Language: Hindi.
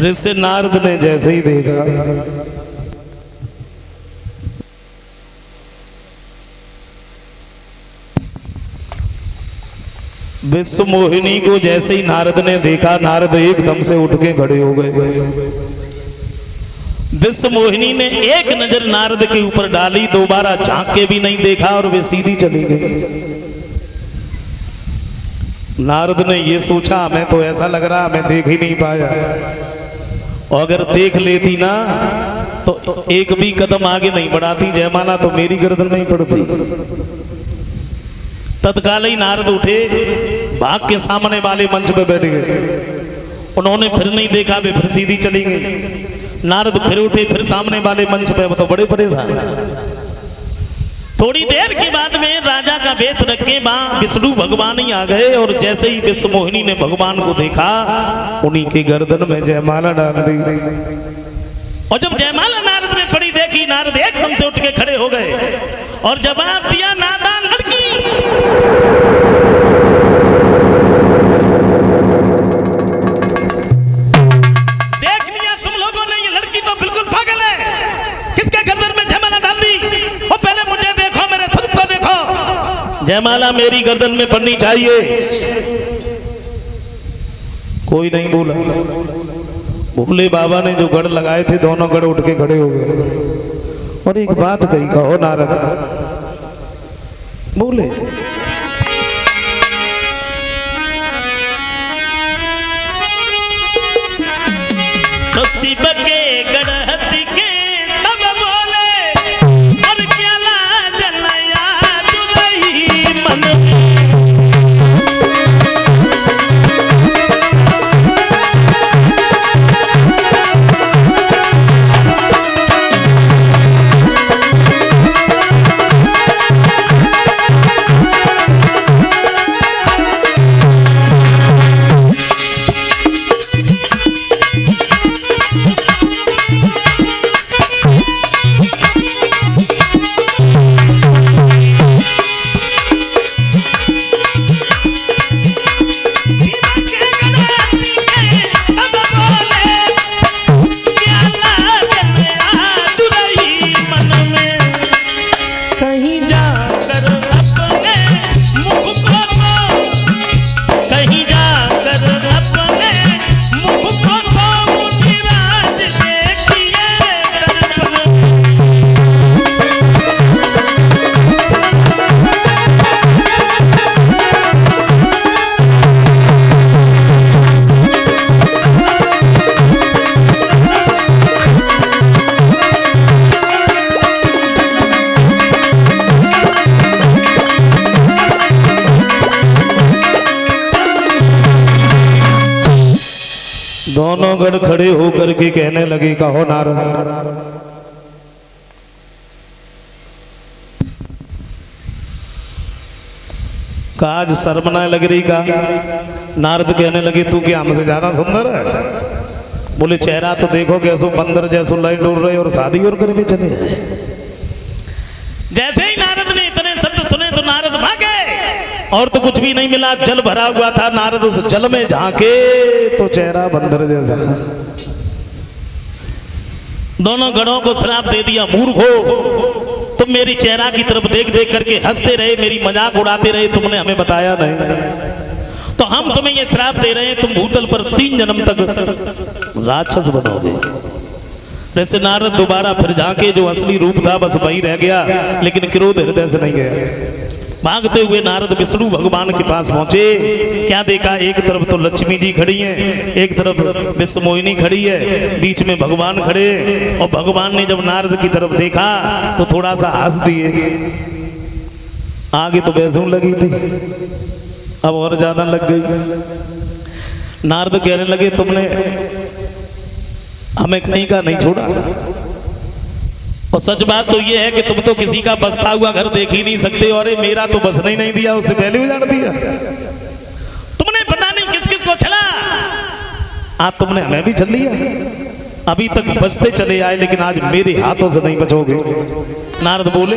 ऋषि नारद ने जैसे ही देखा, विश्व मोहिनी को जैसे ही नारद ने देखा, नारद एकदम से उठ के खड़े हो गए। विश्व मोहिनी ने एक नजर नारद के ऊपर डाली, दोबारा झांक के भी नहीं देखा और वे सीधी चली गई। नारद ने ये सोचा, हमें तो ऐसा लग रहा हमें देख ही नहीं पाया, और अगर देख लेती ना तो एक भी कदम आगे नहीं बढ़ाती, जयमाला तो मेरी गर्दन नहीं पड़ती। तत्काल ही नारद उठे, भाग के सामने वाले मंच पे बैठ गए। उन्होंने फिर नहीं देखा, वे फिर सीधी चली गई। नारद फिर उठे, फिर सामने वाले मंच पे, तो बड़े परेशान। थोड़ी देर के बाद में राजा का वेश रख के वहां विष्णु भगवान ही आ गए, और जैसे ही विश्व मोहिनी ने भगवान को देखा, उन्हीं के गर्दन में जयमाला डाल दी। और जब जयमाला नारद ने पड़ी देखी, नारद एकदम से उठ के खड़े हो गए और जवाब दिया, नादान लड़की। देख लिया तुम लोगों ने, ये लड़की तो बिल्कुल पागल है। किसके गर्दन में जयमाला डाल दी? और पहले मुझे देखो, मेरे स्वरूप को देखो। जयमाला मेरी गर्दन में पड़नी चाहिए। कोई नहीं बोला। भोले बाबा ने जो गढ़ लगाए थे, दोनों गढ़ उठ के खड़े हो गए और एक बात कही, कहो नारद। बोले, तो शिव के गढ़ हंस के तब बोले, और क्या लाज नया दुलही मन। दोनों गढ़ खड़े होकर के कहने लगे, कहो नारद। काज शर्म ना लग रही का? नारद कहने लगे, तू क्या हमसे ज्यादा सुंदर है? बोले, चेहरा तो देखो कैसो बंदर जैसो लाइन डोल रहे और शादी और करके चले। जैसे ही नारद ने इतने शब्द सुने तो नारद भागे, और तो कुछ भी नहीं मिला। जल भरा हुआ था, नारद उस जल में झांके तो चेहरा बंदर जैसा। दोनों गणों को श्राप दे दिया, मूर्खो, तुम मेरी चेहरा की तरफ देख देख करके हंसते रहे, मेरी मजाक उड़ाते रहे, तुमने हमें बताया नहीं, तो हम तुम्हें ये श्राप दे रहे हैं, तुम भूतल पर 3 जन्म तक राक्षस बनोगे। जैसे नारद दोबारा फिर झांके, जो असली रूप था बस वही रह गया, लेकिन क्रोध हृदय से नहीं गया। भागते हुए नारद विष्णु भगवान के पास पहुंचे। क्या देखा, एक तरफ तो लक्ष्मी जी खड़ी हैं, एक तरफ विश्व मोहिनी खड़ी है, बीच में भगवान खड़े। और भगवान ने जब नारद की तरफ देखा तो थोड़ा सा हंस दिए। आगे तो बैसूं लगी थी, अब और ज्यादा लग गई। नारद कहने लगे, तुमने हमें कहीं का नहीं छोड़ा, और सच बात तो ये है कि तुम तो किसी का बसता हुआ घर देख ही नहीं सकते, और मेरा तो बसने ही नहीं दिया, उससे पहले उजाड़ दिया। तुमने पता नहीं किस किस को छला, आज तुमने हमें भी छल लिया। अभी तक बचते चले आए, लेकिन आज मेरे हाथों से नहीं बचोगे। नारद बोले,